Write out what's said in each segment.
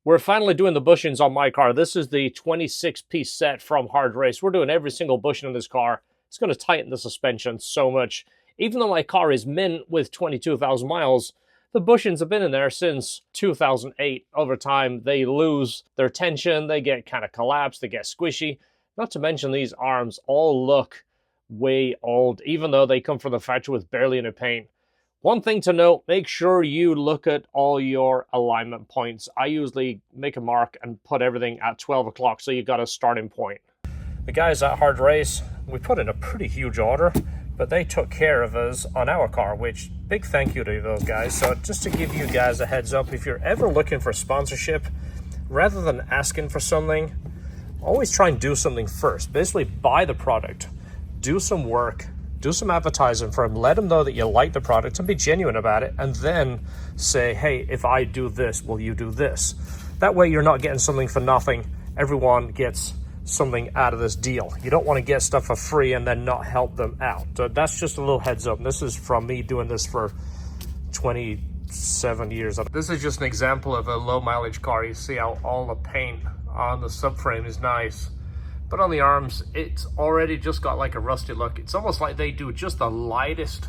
We're finally doing the bushings on my car. This is the 26-piece set from HardRace. We're doing every single bushing in this car. It's going to tighten the suspension so much. Even though my car is mint with 22,000 miles, the bushings have been in there since 2008. Over time, they lose their tension, they get kind of collapsed, they get squishy. Not to mention these arms all look way old, even though they come from the factory with barely any paint. One thing to note, make sure you look at all your alignment points. I usually make a mark and put everything at 12 o'clock, so you got a starting point. The guys at HardRace, we put in a pretty huge order, but they took care of us on our car, which big thank you to those guys. So just to give you guys a heads up, if you're ever looking for sponsorship, rather than asking for something, always try and do something first. Basically buy the product, do some work, do some advertising for them, let them know that you like the product and be genuine about it, and then say, hey, if I do this, will you do this? That way you're not getting something for nothing. Everyone gets something out of this deal. You don't want to get stuff for free and then not help them out. So that's just a little heads up. This is from me doing this for 27 years. This is just an example of a low mileage car. You see how all the paint on the subframe is nice, but on the arms, it's already just got like a rusty look. It's almost like they do just the lightest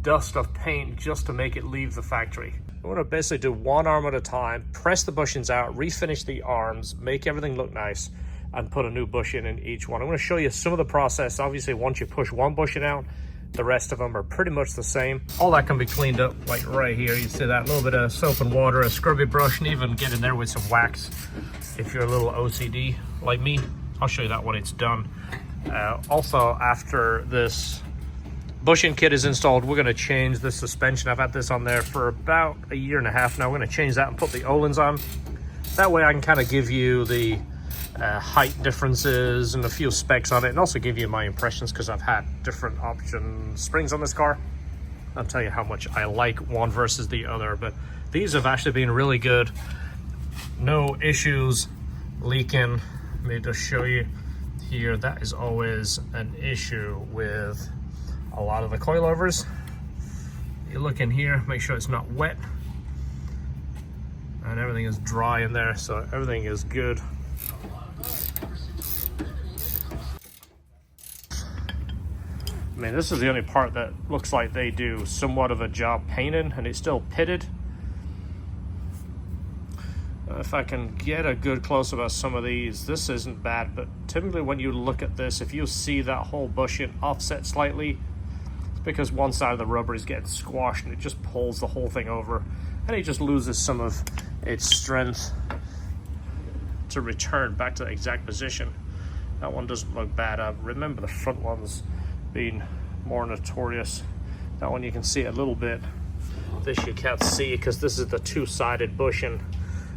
dust of paint just to make it leave the factory. We're gonna basically do one arm at a time, press the bushings out, refinish the arms, make everything look nice, and put a new bushing in each one. I'm gonna show you some of the process. Obviously, once you push one bushing out, the rest of them are pretty much the same. All that can be cleaned up, like right here. You see that, a little bit of soap and water, a scrubby brush, and even get in there with some wax if you're a little OCD like me. I'll show you that when it's done. Also, after this bushing kit is installed, we're gonna change the suspension. I've had this on there for about a year and a half now. We're gonna change that and put the Ohlins on. That way I can kind of give you the height differences and a few specs on it, and also give you my impressions because I've had different option springs on this car. I'll tell you how much I like one versus the other, but these have actually been really good. No issues leaking. Let me just show you here. That is always an issue with a lot of the coilovers. You look in here, make sure it's not wet, and everything is dry in there, so everything is good. I mean, this is the only part that looks like they do somewhat of a job painting, and it's still pitted. If I can get a good close-up of some of these, this isn't bad, but typically when you look at this, if you see that whole bushing offset slightly, it's because one side of the rubber is getting squashed and it just pulls the whole thing over, and it just loses some of its strength to return back to the exact position. That one doesn't look bad. Remember the front ones being more notorious. That one you can see a little bit. This you can't see because this is the two-sided bushing.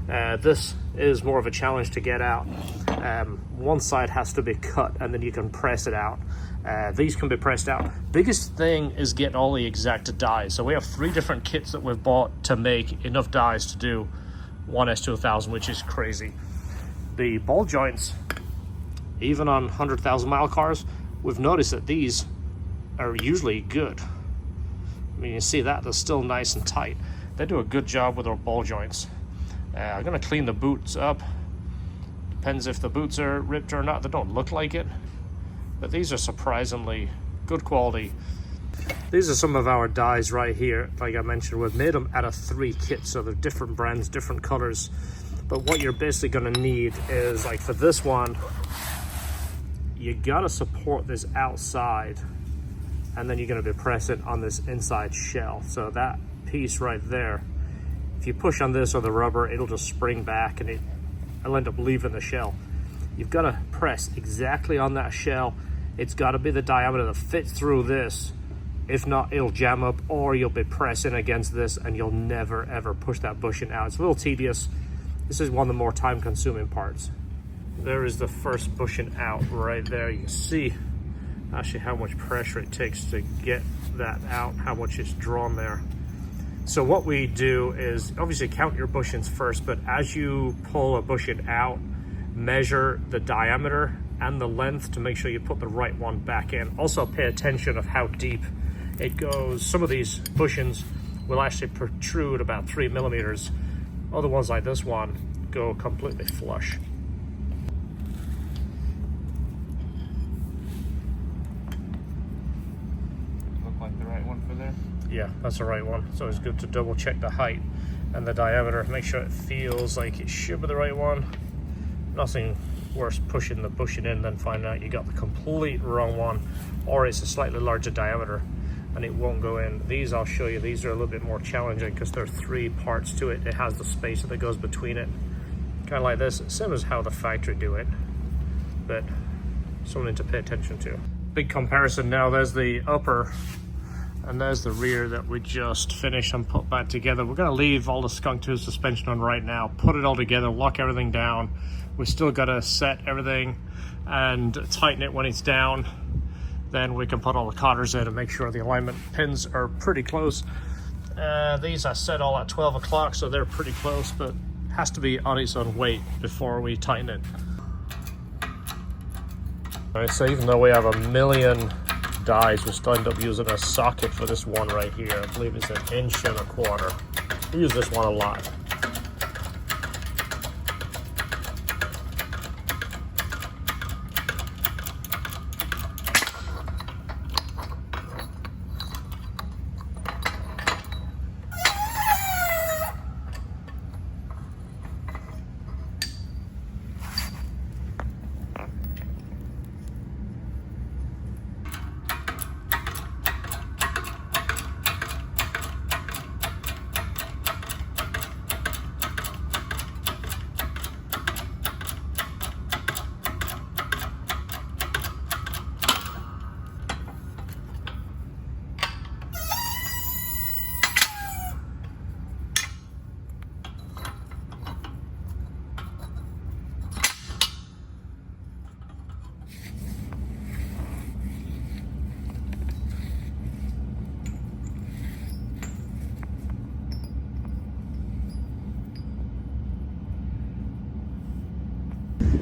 This is more of a challenge to get out. One side has to be cut and then you can press it out. These can be pressed out. Biggest thing is getting all the exact dies. So we have 3 different kits that we've bought to make enough dies to do one S2000, which is crazy. The ball joints, even on 100,000 mile cars, we've noticed that these are usually good. I mean, you see that, they're still nice and tight. They do a good job with our ball joints. I'm gonna clean the boots up. Depends if the boots are ripped or not. They don't look like it, but these are surprisingly good quality. These are some of our dies right here. Like I mentioned, we've made them out of 3 kits, so they're different brands, different colors. But what you're basically gonna need is, like for this one, you gotta support this outside, and then you're gonna be pressing on this inside shell. So that piece right there, if you push on this or the rubber, it'll just spring back and it'll end up leaving the shell. You've got to press exactly on that shell. It's got to be the diameter that fits through this. If not, it'll jam up, or you'll be pressing against this and you'll never ever push that bushing out. It's a little tedious. This is one of the more time consuming parts. There is the first bushing out right there. You can see actually how much pressure it takes to get that out, how much it's drawn there. So what we do is obviously count your bushings first, but as you pull a bushing out, measure the diameter and the length to make sure you put the right one back in. Also pay attention of how deep it goes. Some of these bushings will actually protrude about 3 millimeters. Other ones like this one go completely flush. Look like the right one for there? Yeah, that's the right one. So it's good to double check the height and the diameter, make sure it feels like it should be the right one. Nothing worse pushing the bushing in than finding out you got the complete wrong one, or it's a slightly larger diameter and it won't go in. These, I'll show you, these are a little bit more challenging because there are 3 parts to it. It has the spacer that goes between it, kind of like this, same as how the factory do it, but something to pay attention to. Big comparison now, there's the upper and there's the rear that we just finished and put back together. We're gonna leave all the skunk tooth suspension on right now, put it all together, lock everything down. We still gotta set everything and tighten it when it's down. Then we can put all the cotters in and make sure the alignment pins are pretty close. These I set all at 12 o'clock, so they're pretty close, but has to be on its own weight before we tighten it. All right, so even though we have a million dies, we still end up using a socket for this one right here. I believe it's 1.25 inches. We use this one a lot.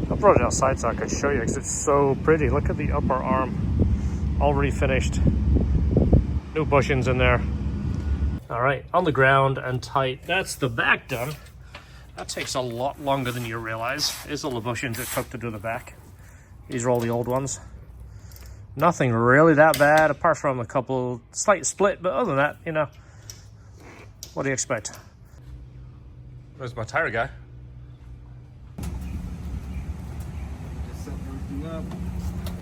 I brought it outside so I could show you because it's so pretty. Look at the upper arm, already finished. New bushings in there. All right, on the ground and tight. That's the back done. That takes a lot longer than you realize. Here's all the bushings it took to do the back. These are all the old ones. Nothing really that bad, apart from a couple slight split, but other than that, you know, what do you expect? Where's my tire guy?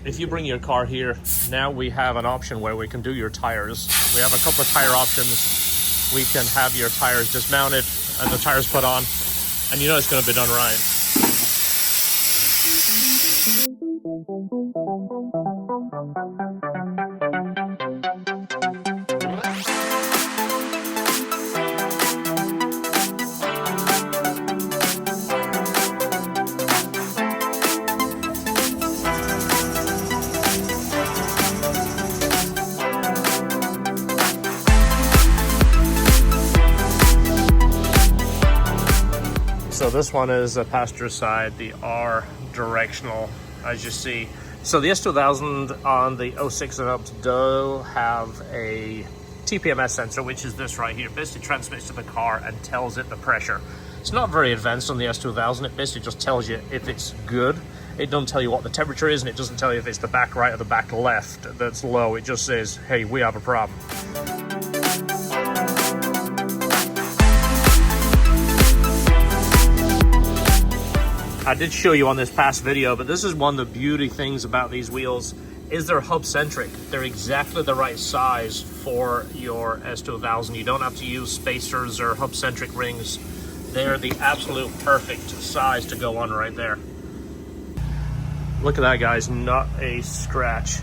If you bring your car here, now we have an option where we can do your tires. We have a couple of tire options. We can have your tires dismounted and the tires put on, and you know it's going to be done right. So this one is a passenger side, the R directional, as you see. So the S2000 on the 06 and up do have a TPMS sensor, which is this right here. Basically transmits to the car and tells it the pressure. It's not very advanced on the S2000. It basically just tells you if it's good. It doesn't tell you what the temperature is, and it doesn't tell you if it's the back right or the back left that's low. It just says, hey, we have a problem. I did show you on this past video, but this is one of the beauty things about these wheels is they're hub centric. They're exactly the right size for your S2000. You don't have to use spacers or hub centric rings. They're the absolute perfect size to go on right there. Look at that, guys, not a scratch.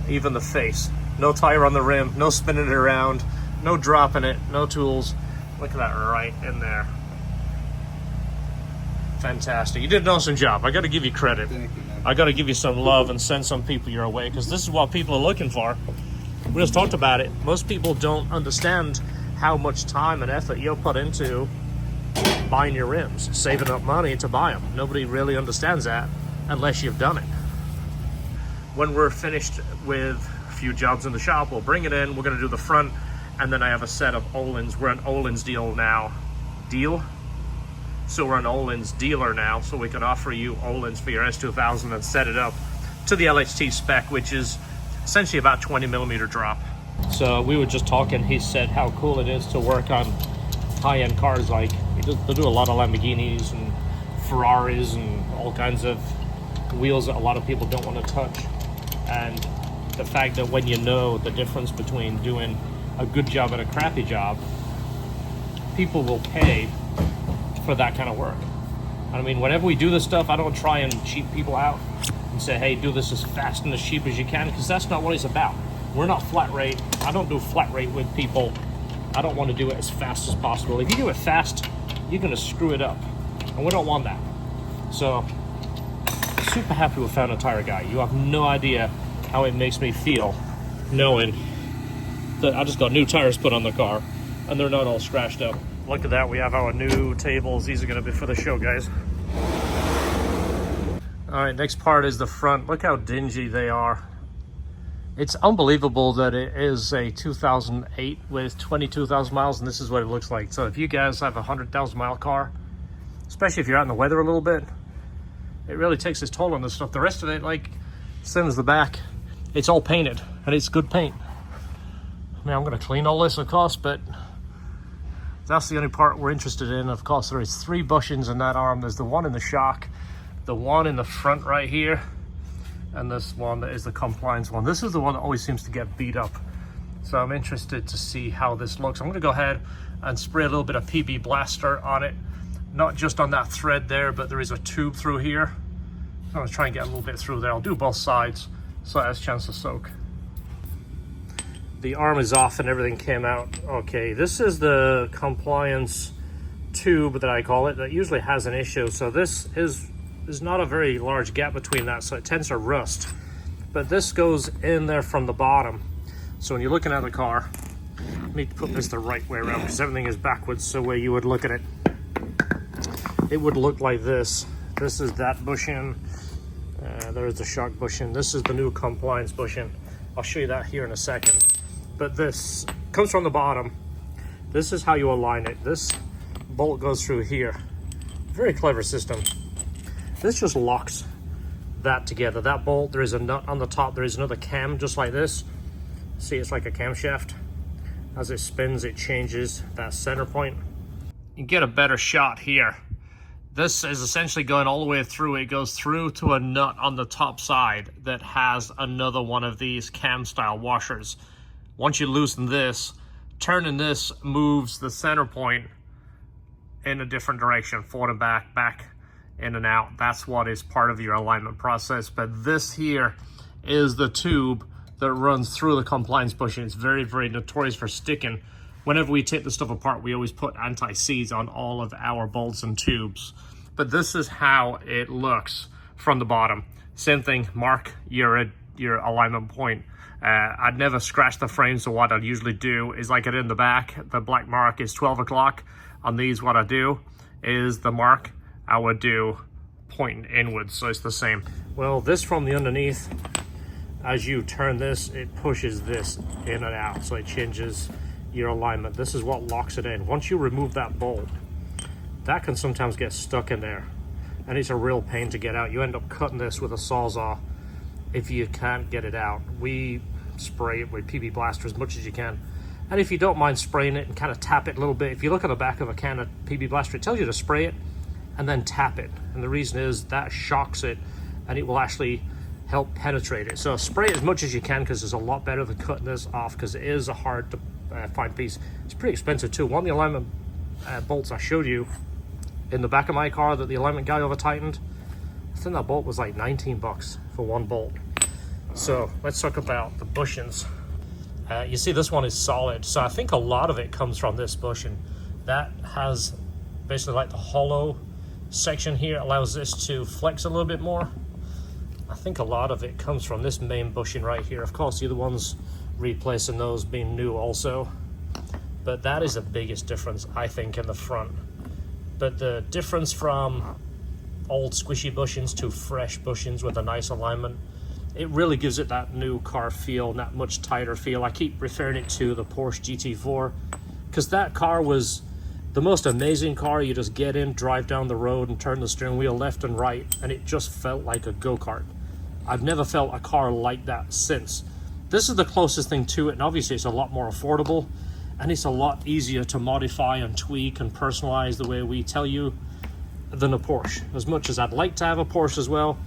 Even the face, no tire on the rim, no spinning it around, no dropping it, no tools. Look at that right in there. Fantastic. You did an awesome job. I got to give you credit. Thank you, man. I got to give you some love and send some people your way, because this is what people are looking for. We just talked about it. Most people don't understand how much time and effort you'll put into buying your rims, saving up money to buy them. Nobody really understands that unless you've done it. When we're finished with a few jobs in the shop, we'll bring it in. We're going to do the front, and then I have a set of Ohlins. We're an Ohlins deal now. So we're an Ohlins dealer now, so we can offer you Ohlins for your S2000 and set it up to the LHT spec, which is essentially about 20mm drop. So we were just talking, he said how cool it is to work on high-end cars. Like they do a lot of Lamborghinis and Ferraris and all kinds of wheels that a lot of people don't want to touch. And the fact that when you know the difference between doing a good job and a crappy job, people will pay for that kind of work. I mean, whenever we do this stuff, I don't try and cheap people out and say, hey, do this as fast and as cheap as you can, because that's not what it's about. We're not flat rate. I don't do flat rate with people. I don't want to do it as fast as possible. If you do it fast, you're going to screw it up, and we don't want that. So, super happy with Fountain Tire Guy. You have no idea how it makes me feel knowing that I just got new tires put on the car and they're not all scratched up. Look at that, we have our new tables. These are going to be for the show, guys. All right, next part is the front. Look how dingy they are. It's unbelievable that it is a 2008 with 22,000 miles, and this is what it looks like. So if you guys have a 100,000 mile car, especially if you're out in the weather a little bit, it really takes its toll on this stuff. The rest of it, like, same as the back, it's all painted, and it's good paint. I mean, I'm going to clean all this, of course, but that's the only part we're interested in. Of course, there is 3 bushings in that arm. There's the one in the shock, the one in the front right here, and this one that is the compliance one. This is the one that always seems to get beat up. So I'm interested to see how this looks. I'm going to go ahead and spray a little bit of PB Blaster on it. Not just on that thread there, but there is a tube through here. I'm going to try and get a little bit through there. I'll do both sides so it has a chance to soak. The arm is off and everything came out okay. This is the compliance tube that I call it that usually has an issue. So this is not a very large gap between that, so it tends to rust. But this goes in there from the bottom. So when you're looking at the car, let me put this the right way around because everything is backwards. So where you would look at it, it would look like this. This is that bushing. There's the shock bushing. This is the new compliance bushing. I'll show you that here in a second. But this comes from the bottom. This is how you align it. This bolt goes through here. Very clever system. This just locks that together. That bolt, there is a nut on the top. There is another cam just like this. See, it's like a camshaft. As it spins, it changes that center point. You get a better shot here. This is essentially going all the way through. It goes through to a nut on the top side that has another one of these cam style washers. Once you loosen this, turning this moves the center point in a different direction, forward and back, back in and out. That's what is part of your alignment process. But this here is the tube that runs through the compliance bushing. It's very, very notorious for sticking. Whenever we take the stuff apart, we always put anti-seize on all of our bolts and tubes. But this is how it looks from the bottom. Same thing, mark your alignment point. I'd never scratch the frame, so what I'd usually do is like it in the back, the black mark is 12 o'clock. On these, what I do is the mark I would do pointing inwards, so it's the same. Well, this from the underneath, as you turn this, it pushes this in and out, so it changes your alignment. This is what locks it in. Once you remove that bolt, that can sometimes get stuck in there, and it's a real pain to get out. You end up cutting this with a Sawzall if you can't get it out. We spray it with PB Blaster as much as you can, and if you don't mind spraying it and kind of tap it a little bit, if you look at the back of a can of PB Blaster, it tells you to spray it and then tap it, and the reason is that shocks it and it will actually help penetrate it. So spray it as much as you can, because it's a lot better than cutting this off, because it is a hard to find piece. It's pretty expensive too. One of the alignment bolts I showed you in the back of my car that the alignment guy over tightened, I think that bolt was like 19 bucks for one bolt. So let's talk about the bushings. You see this one is solid, so I think a lot of it comes from this bushing. That has basically like the hollow section here, allows this to flex a little bit more. I think a lot of it comes from this main bushing right here. Of course, the other ones replacing those being new also. But that is the biggest difference, I think, in the front. But the difference from old squishy bushings to fresh bushings with a nice alignment, it really gives it that new car feel, that much tighter feel. I keep referring it to the Porsche GT4, because that car was The most amazing car. You just get in, drive down the road, and turn the steering wheel left and right, and it just felt like a go-kart. I've never felt a car like that since. This is the closest thing to it, and obviously it's a lot more affordable, and it's a lot easier to modify and tweak and personalize the way we tell you than a Porsche. As much as I'd like to have a Porsche as well,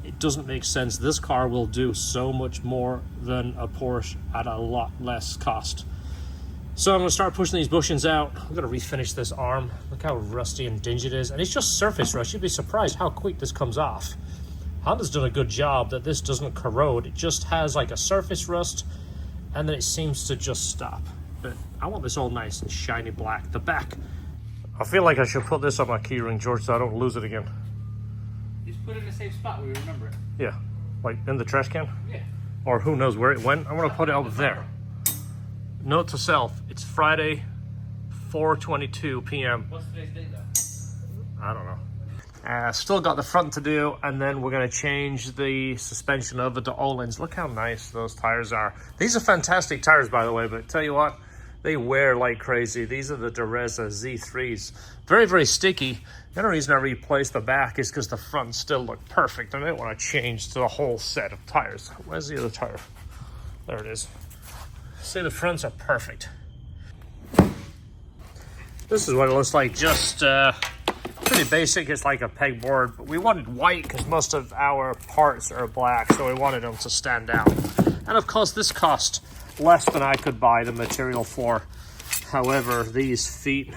it doesn't make sense. This car will do so much more than a Porsche at a lot less cost. So I'm going to start pushing these bushings out. I'm going to refinish this arm. Look how rusty and dingy it is. And it's just surface rust. You'd be surprised how quick this comes off. Honda's done a good job that this doesn't corrode. It just has like a surface rust, and then it seems to just stop. But I want this all nice and shiny black. The back, I feel like I should put this on my keyring, George, so I don't lose it again. Just put it in the same spot where you remember it. Yeah, like in the trash can? Yeah. Or who knows where it went. I want to put it up there. Note to self, it's Friday, 4:22 p.m. What's today's date though? I don't know. Still got the front to do, and then we're going to change the suspension over to Ohlins. Look how nice those tires are. These are fantastic tires, by the way, but tell you what, they wear like crazy. These are the Dureza Z3s. Very, very sticky. The only reason I replaced the back is because the front still looked perfect, and I didn't want to change to the whole set of tires. Where's the other tire? There it is. See, the fronts are perfect. This is what it looks like, just pretty basic. It's like a pegboard, but we wanted white because most of our parts are black, so we wanted them to stand out. And of course, this cost less than I could buy the material for. However, these feet,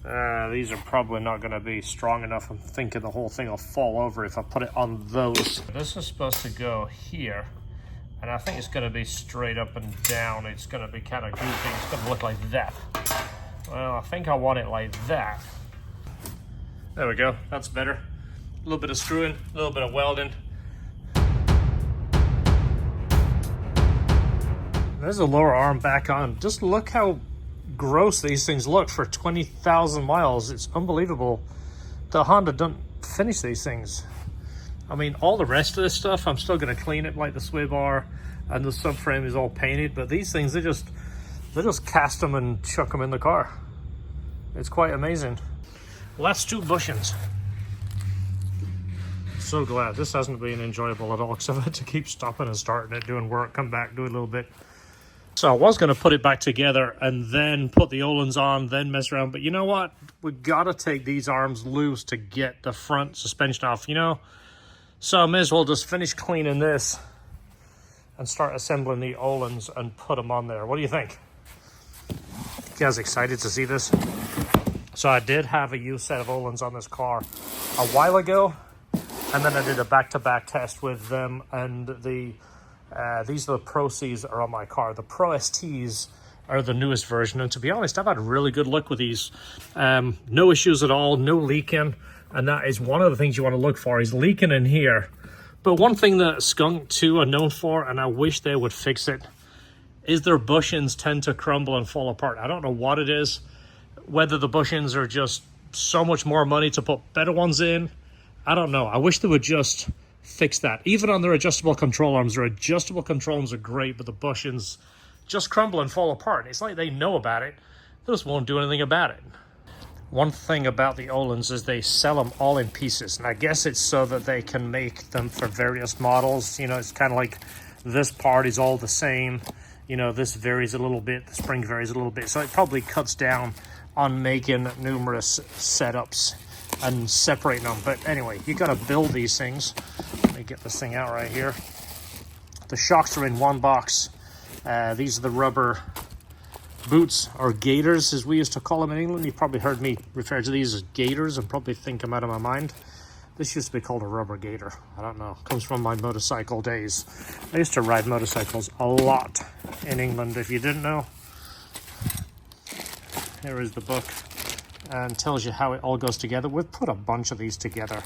these are probably not going to be strong enough. I'm thinking the whole thing will fall over if I put it on those. This is supposed to go here, and I think it's going to be straight up and down. It's going to be kind of goofy. It's going to look like that. Well, I think I want it like that. There we go. That's better. A little bit of screwing, a little bit of welding. There's the lower arm back on. Just look how gross these things look for 20,000 miles. It's unbelievable. The Honda doesn't finish these things. I mean, all the rest of this stuff, I'm still going to clean it, like the sway bar, and the subframe is all painted. But these things, they just cast them and chuck them in the car. It's quite amazing. Last two bushings. So glad this hasn't been enjoyable at all, because I've had to keep stopping and starting it, doing work, come back, do a little bit. So I was going to put it back together and then put the Ohlins on, then mess around. But you know what? We got to take these arms loose to get the front suspension off, you know? So I may as well just finish cleaning this and start assembling the Ohlins and put them on there. What do you think? You guys excited to see this? So I did have a used set of Ohlins on this car a while ago, and then I did a back-to-back test with them, and these are the Pro Cs that are on my car. The Pro STs are the newest version, and to be honest, I've had really good luck with these. No issues at all, no leaking, and that is one of the things you want to look for, is leaking in here. But one thing that Skunk 2 are known for, and I wish they would fix it, is their bushings tend to crumble and fall apart. I don't know what it is, whether the bushings are just so much more money to put better ones in. I don't know. I wish they would just fix that. Even on their adjustable control arms, their adjustable control arms are great, but the bushings just crumble and fall apart. It's like they know about it, they just won't do anything about it. One thing about the Ohlins is they sell them all in pieces, and I guess it's so that they can make them for various models. You know, it's kind of like this part is all the same. You know, this varies a little bit, the spring varies a little bit, so it probably cuts down on making numerous setups and separating them. But anyway, you got to build these things. Let me get this thing out right here. The shocks are in one box. These are the rubber boots, or gaiters as we used to call them in England. You've probably heard me refer to these as gaiters and probably think I'm out of my mind. This used to be called a rubber gaiter. I don't know. Comes from my motorcycle days. I used to ride motorcycles a lot in England, if you didn't know. Here is the book, and tells you how it all goes together. We've put a bunch of these together.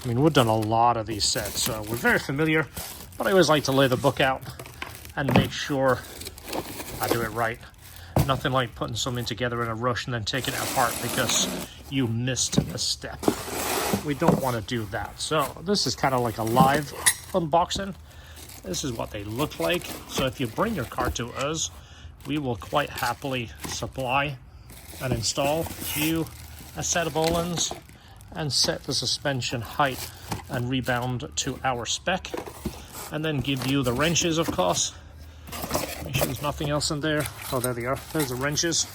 I mean, we've done a lot of these sets, so we're very familiar, but I always like to lay the book out and make sure I do it right. Nothing like putting something together in a rush and then taking it apart because you missed a step. We don't want to do that. So this is kind of like a live unboxing. This is what they look like. So if you bring your car to us, we will quite happily supply and install you a set of Ohlins and set the suspension height and rebound to our spec, and then give you the wrenches, of course. Make sure there's nothing else in there. Oh, there they are. There's the wrenches.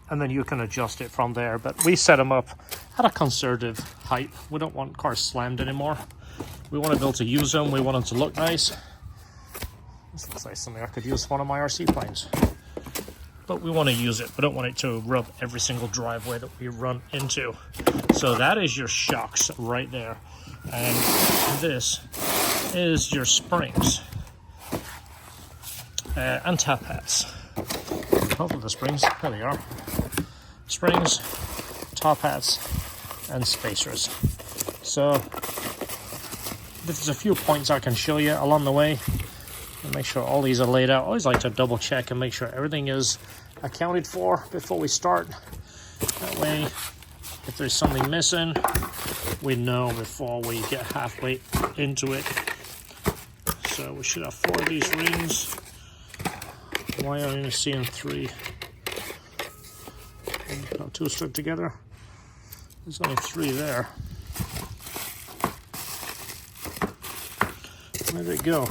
And then you can adjust it from there, but we set them up at a conservative height. We don't want cars slammed anymore. We want to be able to use them. We want them to look nice. This looks like something I could use for one of my RC planes. But we want to use it. We don't want it to rub every single driveway that we run into. So that is your shocks right there. And this is your springs and tap pads. Hopefully the springs, there they are. Springs, top hats, and spacers. So there's a few points I can show you along the way and make sure all these are laid out. I always like to double check and make sure everything is accounted for before we start. That way, if there's something missing, we know before we get halfway into it. So we should have 4 of these rings. Why am I only seeing 3? Not 2 stuck together. There's only 3 there. Where'd it go?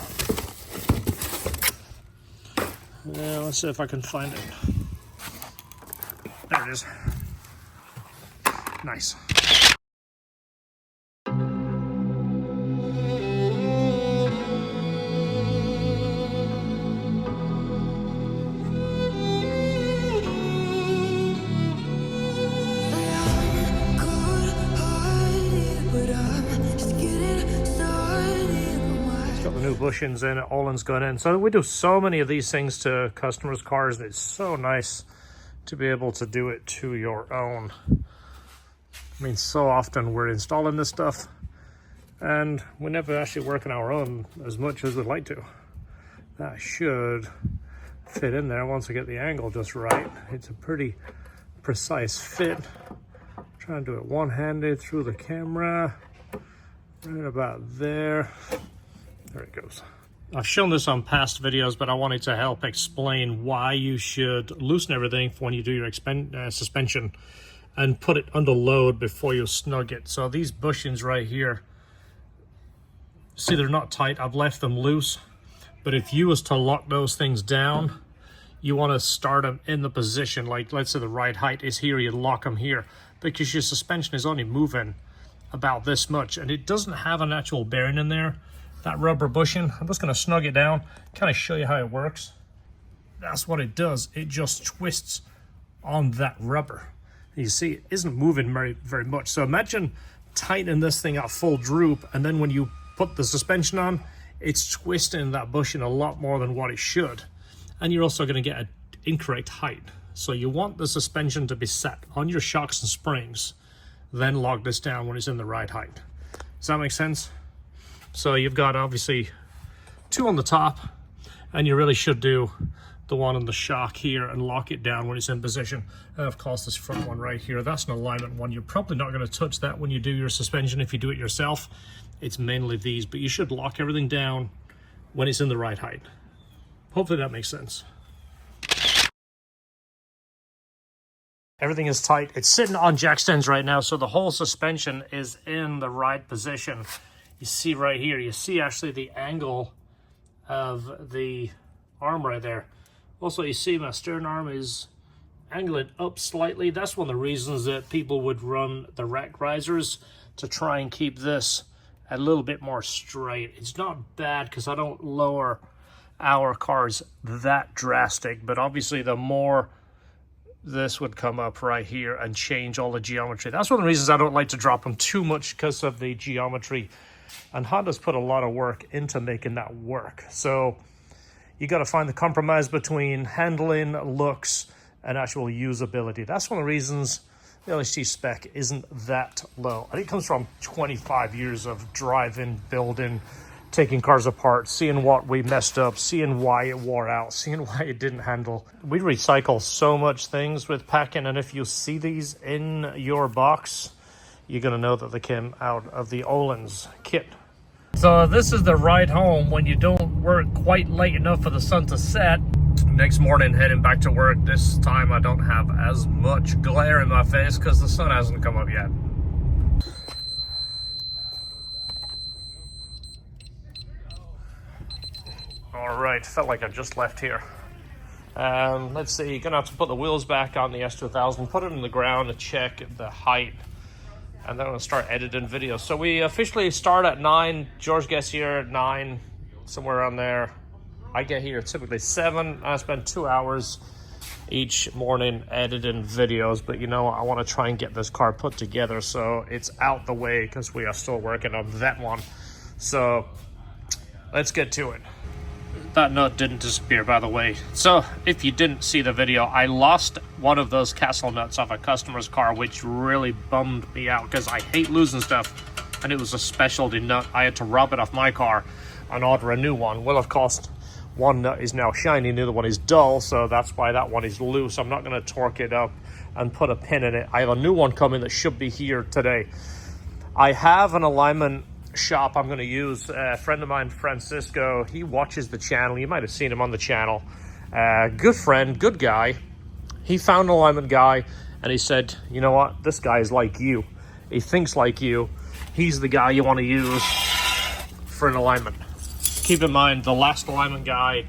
Yeah, let's see if I can find it. There it is. Nice. New bushings in it, Ohlins going in. So we do so many of these things to customers' cars, and it's so nice to be able to do it to your own. I mean, so often we're installing this stuff and we never actually work on our own as much as we'd like to. That should fit in there once I get the angle just right. It's a pretty precise fit. Trying to do it one-handed through the camera, right about there. There it goes. I've shown this on past videos, but I wanted to help explain why you should loosen everything when you do your suspension and put it under load before you snug it. So these bushings right here, see, they're not tight. I've left them loose, but if you was to lock those things down, you want to start them in the position, like let's say the right height is here, you lock them here, because your suspension is only moving about this much and it doesn't have an actual bearing in there. That rubber bushing, I'm just going to snug it down, kind of show you how it works. That's what it does. It just twists on that rubber. You see, it isn't moving very much. So imagine tightening this thing at full droop, and then when you put the suspension on, it's twisting that bushing a lot more than what it should. And you're also going to get an incorrect height. So you want the suspension to be set on your shocks and springs, then lock this down when it's in the right height. Does that make sense? So you've got obviously 2 on the top, and you really should do the one on the shock here and lock it down when it's in position. And of course this front one right here, that's an alignment one. You're probably not going to touch that when you do your suspension if you do it yourself. It's mainly these, but you should lock everything down when it's in the right height. Hopefully that makes sense. Everything is tight. It's sitting on jack stands right now, so the whole suspension is in the right position. You see right here, you see actually the angle of the arm right there. Also, you see my stern arm is angling up slightly. That's one of the reasons that people would run the rack risers, to try and keep this a little bit more straight. It's not bad because I don't lower our cars that drastic, but obviously the more this would come up right here and change all the geometry. That's one of the reasons I don't like to drop them too much, because of the geometry. And Honda's put a lot of work into making that work. So you got to find the compromise between handling, looks, and actual usability. That's one of the reasons the LHT spec isn't that low. I think it comes from 25 years of driving, building, taking cars apart, seeing what we messed up, seeing why it wore out, seeing why it didn't handle. We recycle so much things with packing, and if you see these in your box, you're going to know that they came out of the Ohlins kit. So this is the ride home when you don't work quite late enough for the sun to set. Next morning, heading back to work. This time I don't have as much glare in my face because the sun hasn't come up yet. All right, felt like I just left here. Let's see, gonna have to put the wheels back on the S2000, put it in the ground to check the height, and then I'm gonna start editing videos. So we officially start at 9. George gets here at 9, somewhere around there. I get here typically 7. I spend 2 hours each morning editing videos, but you know, I want to try and get this car put together so it's out the way because we are still working on that one. So let's get to it. That nut didn't disappear, by the way. So if you didn't see the video, I lost one of those castle nuts off a customer's car, which really bummed me out because I hate losing stuff, and it was a specialty nut. I had to rob it off my car and order a new one. Well, of course, one nut is now shiny, the other one is dull, so that's why that one is loose. I'm not going to torque it up and put a pin in it. I have a new one coming that should be here today. I have an alignment shop I'm going to use. A friend of mine, Francisco, he watches the channel. You might have seen him on the channel. Good friend, good guy. He found an alignment guy, and he said, you know what, this guy is like you. He thinks like you. He's the guy you want to use for an alignment. Keep in mind, the last alignment guy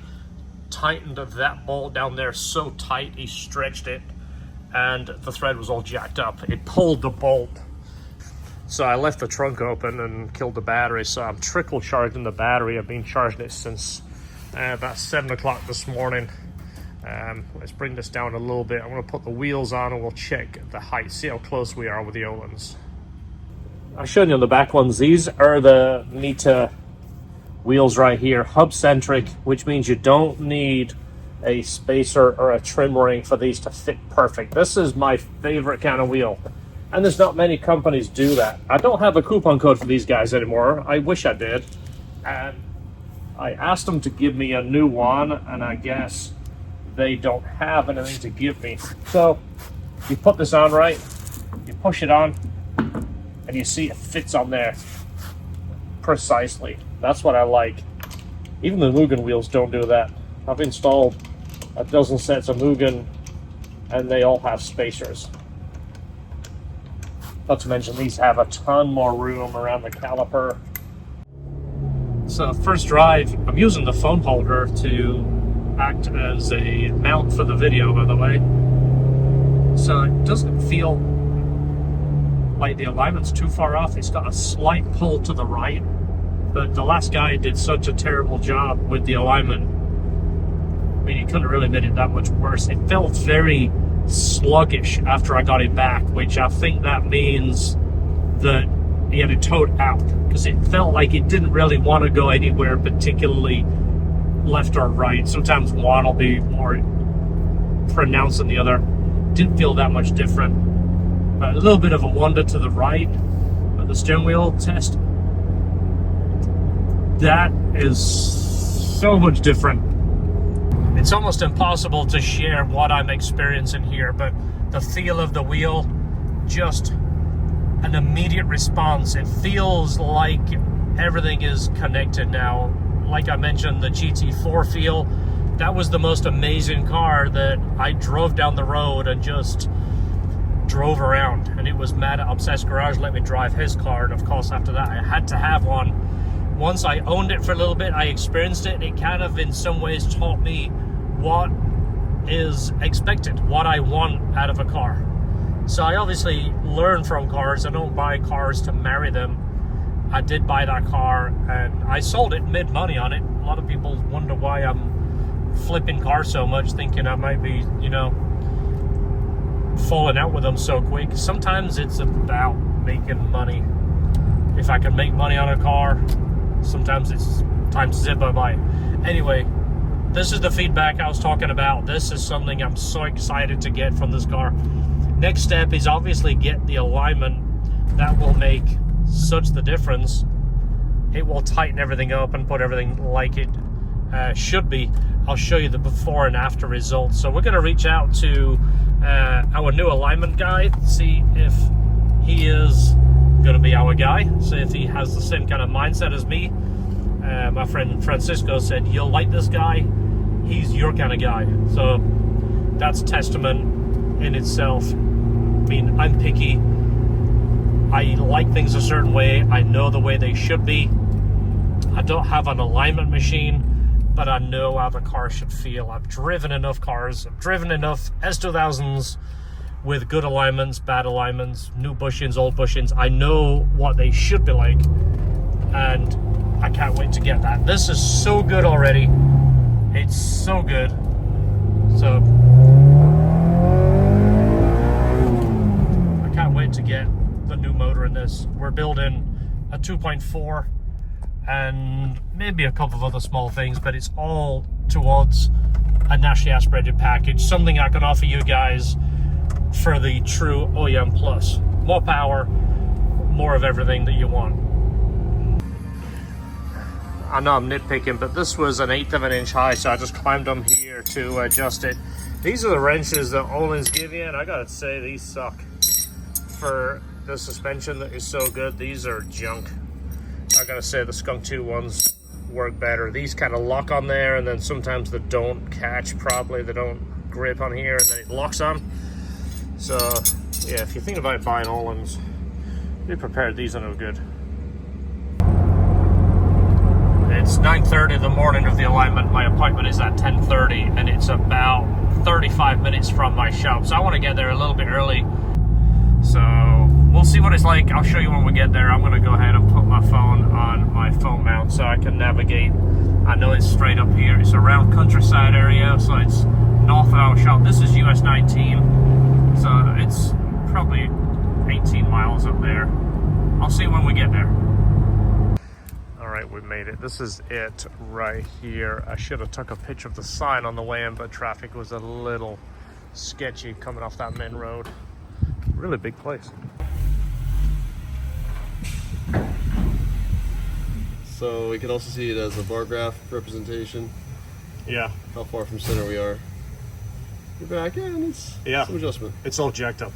tightened that bolt down there so tight, he stretched it, and the thread was all jacked up. It pulled the bolt. So I left the trunk open and killed the battery. So I'm trickle charging the battery. I've been charging it since about 7 o'clock this morning. Let's bring this down a little bit. I'm going to put the wheels on and we'll check the height, see how close we are with the Ohlins. I've shown you on the back ones. These are the Mita wheels right here, hub centric, which means you don't need a spacer or a trim ring for these to fit perfect. This is my favorite kind of wheel, and there's not many companies do that. I don't have a coupon code for these guys anymore. I wish I did, and I asked them to give me a new one, and I guess they don't have anything to give me. So you put this on right, you push it on, and you see it fits on there precisely. That's what I like. Even the Mugen wheels don't do that. I've installed a dozen sets of Mugen, and they all have spacers. Not to mention these have a ton more room around the caliper. So first drive, I'm using the phone holder to act as a mount for the video, by the way. So it doesn't feel like the alignment's too far off. It's got a slight pull to the right, but the last guy did such a terrible job with the alignment. I mean, he couldn't have really made it that much worse. It felt very sluggish after I got it back, which I think that means that he had it towed out, because it felt like it didn't really want to go anywhere particularly left or right. Sometimes one will be more pronounced than the other. Didn't feel that much different. A little bit of a wander to the right, but the steering wheel test, that is so much different. It's almost impossible to share what I'm experiencing here, but the feel of the wheel, just an immediate response. It feels like everything is connected now. Like I mentioned, the GT4 feel, that was the most amazing car that I drove down the road and just drove around, and it was mad at Obsessed Garage let me drive his car, and of course after that I had to have one. Once I owned it for a little bit, I experienced it, and it kind of in some ways taught me what is expected, what I want out of a car. So I obviously learn from cars. I don't buy cars to marry them. I did buy that car, and I sold it, made money on it. A lot of people wonder why I'm flipping cars so much, thinking I might be, you know, falling out with them so quick. Sometimes it's about making money. If I can make money on a car, sometimes it's time to zip by. Anyway, this is the feedback I was talking about. This is something I'm so excited to get from this car. Next step is obviously get the alignment. That will make such the difference. It will tighten everything up and put everything like it should be. I'll show you the before and after results. So we're going to reach out to our new alignment guy, see if he is going to be our guy, see if he has the same kind of mindset as me. My friend Francisco said, you'll like this guy. he's your kind of guy. So that's testament in itself. I mean, I'm picky. I like things a certain way. I know the way they should be. I don't have an alignment machine, but I know how the car should feel. I've driven enough cars. I've driven enough S2000s with good alignments, bad alignments, new bushings, old bushings. I know what they should be like, and I can't wait to get that. This is so good already. It's so good. So I can't wait to get the new motor in this. We're building a 2.4 and maybe a couple of other small things, but it's all towards a naturally aspirated package, something I can offer you guys for the true OEM Plus. More power, more of everything that you want. I know I'm nitpicking, but this was an 1/8 of an inch high, so I just climbed them here to adjust it. These are the wrenches that Ohlins give you, and I gotta say, these suck. For the suspension that is so good, these are junk. I gotta say, the Skunk 2 ones work better. These kind of lock on there, and then sometimes they don't catch properly. They don't grip on here, and then it locks on. So, yeah, if you think about buying Ohlins, be prepared. These are no good. It's 9:30 the morning of the alignment. My appointment is at 10:30, and it's about 35 minutes from my shop. So I want to get there a little bit early. So we'll see what it's like. I'll show you when we get there. I'm going to go ahead and put my phone on my phone mount so I can navigate. I know it's straight up here. It's around countryside area, so it's north of our shop. This is US 19, so it's probably 18 miles up there. I'll see when we get there. All right, we made it. This is it right here. I should have took a picture of the sign on the way in, but traffic was a little sketchy coming off that main road. Really big place. So we can also see it as a bar graph representation. Yeah. How far from center we are. We're back in. It's some adjustment. It's all jacked up.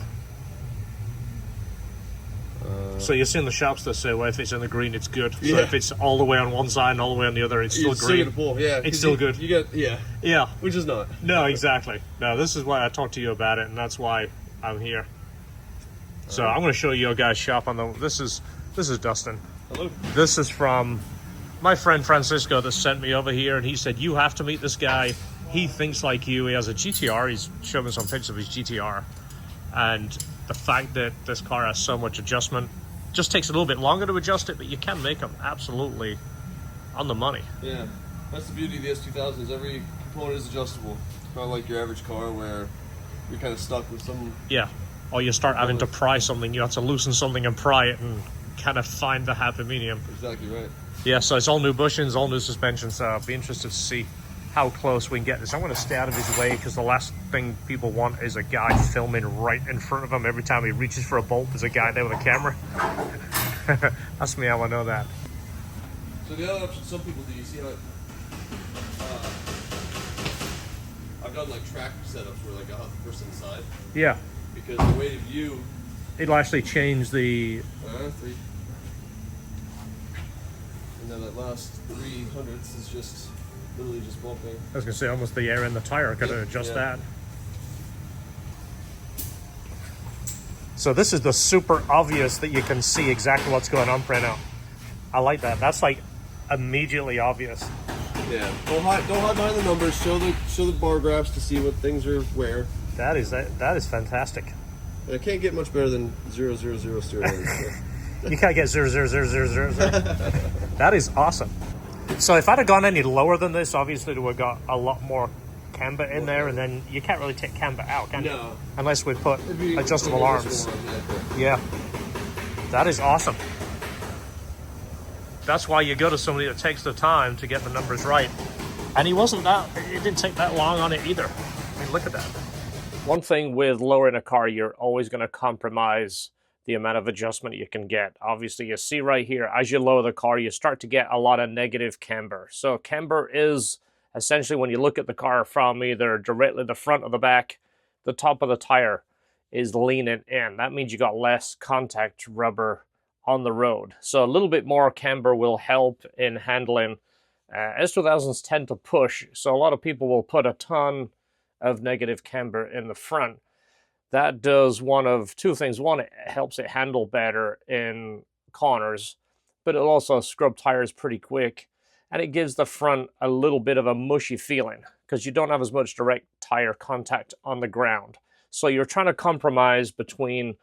So you're seeing the shops that say, well, if it's in the green, it's good. So if it's all the way on one side and all the way on the other, it's still green. It's still good. You get Yeah. Which is not. No, exactly. No, this is why I talked to you about it, and that's why I'm here. So I'm going to show you guys shop on the. This is Dustin. Hello. This is from my friend Francisco that sent me over here, and he said you have to meet this guy. He thinks like you. He has a GTR. He's showing me some pictures of his GTR, and the fact that this car has so much adjustment just takes a little bit longer to adjust it, but you can make them absolutely on the money. Yeah, that's the beauty of the S2000s. Every component is adjustable. It's not like your average car where you're kind of stuck with some. Yeah. Or you start having to pry something, you have to loosen something and pry it and kind of find the happy medium. Exactly right. Yeah, so it's all new bushings, all new suspension, so I'll be interested to see how close we can get this. I'm going to stay out of his way because the last thing people want is a guy filming right in front of him. Every time he reaches for a bolt, there's a guy there with a camera. That's me how I know that. So the other option some people do, you see how I've done like track setups where like I'll have the person inside. Yeah. Because the way to view, it'll actually change the. Three. And then that last 300ths is just literally just bumping. I was gonna say almost the air in the tire. I gotta adjust that. So this is the super obvious that you can see exactly what's going on printout. I like that. That's like immediately obvious. Yeah. Don't hide behind the numbers. Show the bar graphs to see what things are where. That is fantastic. And I can't get much better than 000 stereo. You can't get 00000. That is awesome. So if I'd have gone any lower than this, obviously we would have got a lot more camber in there, and then you can't really take camber out, can you? No. Unless we put adjustable arms. Yeah. That is awesome. That's why you go to somebody that takes the time to get the numbers right. And it didn't take that long on it either. I mean, look at that. One thing with lowering a car, you're always going to compromise the amount of adjustment you can get. Obviously, you see right here, as you lower the car, you start to get a lot of negative camber. So camber is essentially when you look at the car from either directly the front or the back, the top of the tire is leaning in. That means you got less contact rubber on the road. So a little bit more camber will help in handling S2000s tend to push, so a lot of people will put a ton of negative camber in the front. That does one of two things. One, it helps it handle better in corners, but it'll also scrub tires pretty quick, and it gives the front a little bit of a mushy feeling because you don't have as much direct tire contact on the ground. So you're trying to compromise between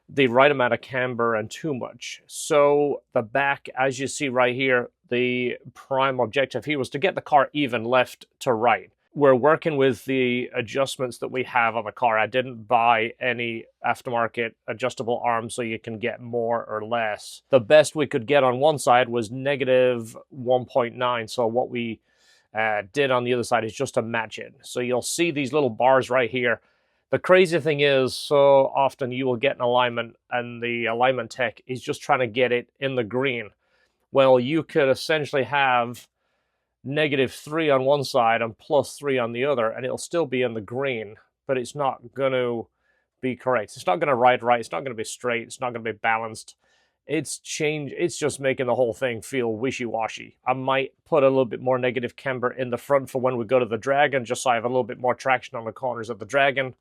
the right amount of camber and too much. So the back, as you see right here, the prime objective here was to get the car even left to right. We're working with the adjustments that we have on the car. I didn't buy any aftermarket adjustable arms so you can get more or less. The best we could get on one side was negative 1.9. So what we did on the other side is just to match it. So you'll see these little bars right here. The crazy thing is, so often you will get an alignment and the alignment tech is just trying to get it in the green. Well, you could essentially have -3 on one side and +3 on the other, and it'll still be in the green, but it's not going to be correct. It's not going to ride right. It's not going to be straight. It's not going to be balanced. It's just making the whole thing feel wishy-washy. I might put a little bit more negative camber in the front for when we go to the Dragon, just so I have a little bit more traction on the corners of the Dragon.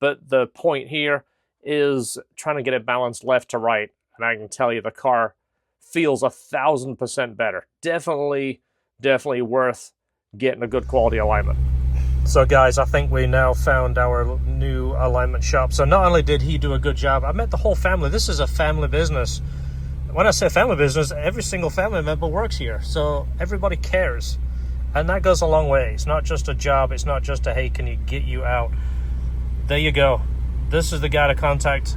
But the point here is trying to get it balanced left to right, and I can tell you the car feels 1,000% better. Definitely worth getting a good quality alignment. So guys, I think we now found our new alignment shop. So not only did he do a good job, I met the whole family. This is a family business. When I say family business, every single family member works here. So everybody cares. And that goes a long way. It's not just a job. It's not just a, hey, can you get you out? There you go. This is the guy to contact.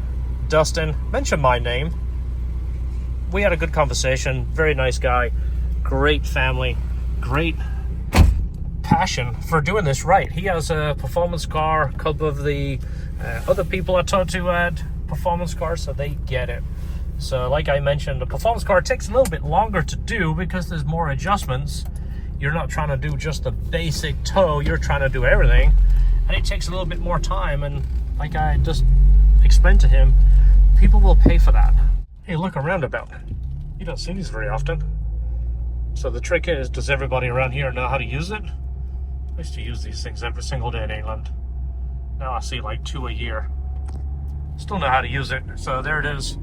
Dustin, mention my name. We had a good conversation. Very nice guy. Great family. Great passion for doing this right. He has a performance car. A couple of the other people I talked to had performance cars, so they get it. So like I mentioned, a performance car takes a little bit longer to do because there's more adjustments. You're not trying to do just the basic tow. You're trying to do everything. And it takes a little bit more time. And like I just explained to him, people will pay for that. Hey, look, a roundabout. You don't see these very often. So the trick is, does everybody around here know how to use it? I used to use these things every single day in England. Now I see like 2 a year. Still know how to use it. So there it is.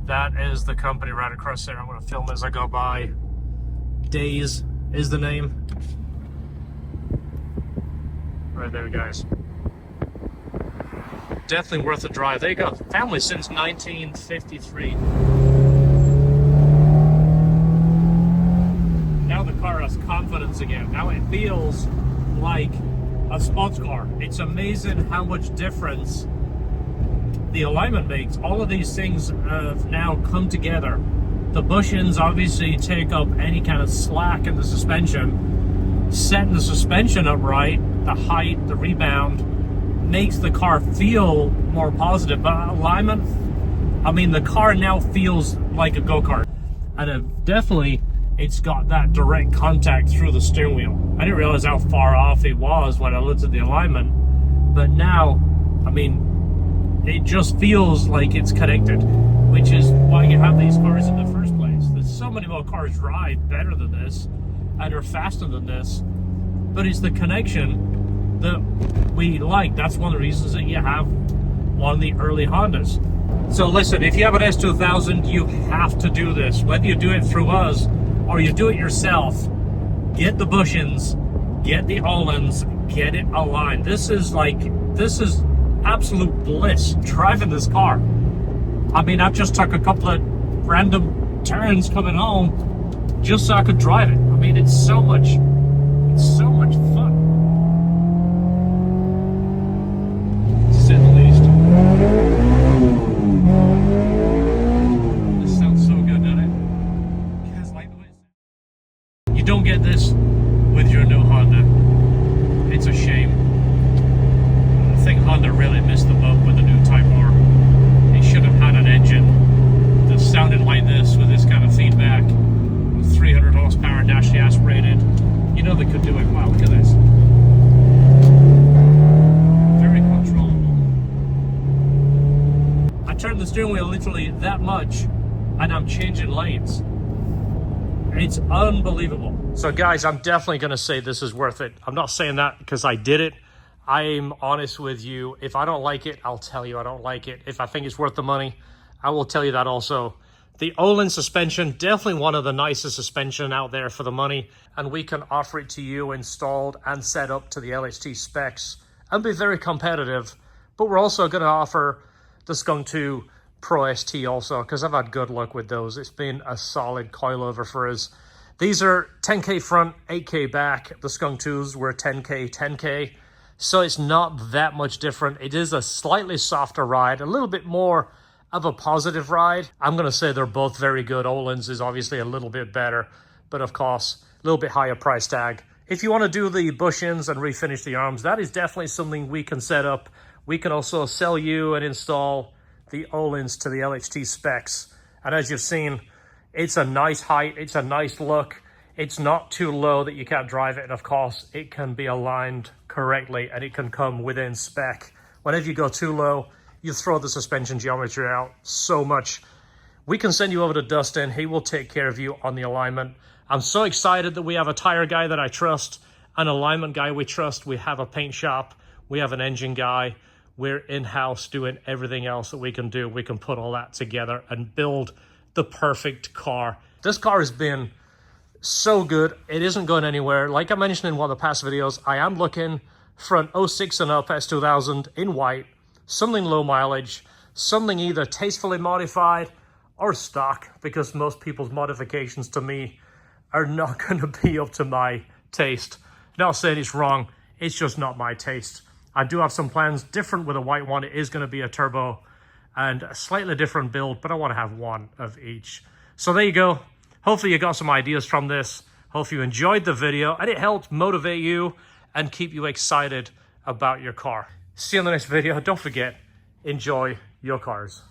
That is the company right across there. I'm going to film as I go by. Days is the name. Right there, guys. Definitely worth a drive. They got family since 1953. Now the car has confidence again. Now it feels like a sports car. It's amazing how much difference the alignment makes. All of these things have now come together. The bushings obviously take up any kind of slack in the suspension. Setting the suspension up right, the height, the rebound, makes the car feel more positive. But alignment, I mean, the car now feels like a go-kart. And definitely, it's got that direct contact through the steering wheel. I didn't realize how far off it was when I looked at the alignment. But now, I mean, it just feels like it's connected, which is why you have these cars in the first place. There's so many more cars ride better than this and are faster than this, but it's the connection that we like. That's one of the reasons that you have one of the early Hondas. So listen, if you have an S2000, you have to do this. Whether you do it through us or you do it yourself, get the bushings, get the Ohlins, get it aligned. This is absolute bliss driving this car. I mean, I've just took a couple of random turns coming home just so I could drive it. I mean, it's so much fun. To say the least. This sounds so good, doesn't it? You guys like the way it sounds? You don't get this with your new Honda. It's a shame. I think Honda really missed the boat with the new Type R. They should have had an engine that sounded like this with this kind of feedback, with 300 horsepower, naturally aspirated. You know they could do it. Wow, look at this. Very controllable. I turned the steering wheel literally that much, and I'm changing lanes. It's unbelievable. So guys, I'm definitely going to say this is worth it. I'm not saying that because I did it. I'm honest with you. If I don't like it, I'll tell you I don't like it. If I think it's worth the money, I will tell you that also. The Ohlins suspension, definitely one of the nicest suspension out there for the money. And we can offer it to you installed and set up to the LHT specs and be very competitive. But we're also going to offer the Skunk 2 Pro ST also, because I've had good luck with those. It's been a solid coilover for us. These are 10K front, 8K back. The Skunk 2s were 10K, 10K. So it's not that much different. It is a slightly softer ride, a little bit more of a positive ride. I'm going to say they're both very good. Ohlins is obviously a little bit better, but of course, a little bit higher price tag. If you want to do the bushings and refinish the arms, that is definitely something we can set up. We can also sell you and install the Ohlins to the LHT specs. And as you've seen, it's a nice height, it's a nice look. It's not too low that you can't drive it. And of course, it can be aligned correctly and it can come within spec. Whenever you go too low, you throw the suspension geometry out so much. We can send you over to Dustin. He will take care of you on the alignment. I'm so excited that we have a tire guy that I trust, an alignment guy we trust. We have a paint shop. We have an engine guy. We're in-house doing everything else that we can do. We can put all that together and build the perfect car. This car has been so good. It isn't going anywhere. Like I mentioned in one of the past videos, I am looking for an 06 and up S2000 in white, something low mileage, something either tastefully modified or stock, because most people's modifications to me are not going to be up to my taste. Not saying it's wrong, it's just not my taste. I do have some plans different with a white one. It is going to be a turbo and a slightly different build, but I want to have one of each. So there you go. Hopefully you got some ideas from this. Hope you enjoyed the video and it helped motivate you and keep you excited about your car. See you in the next video. Don't forget, enjoy your cars.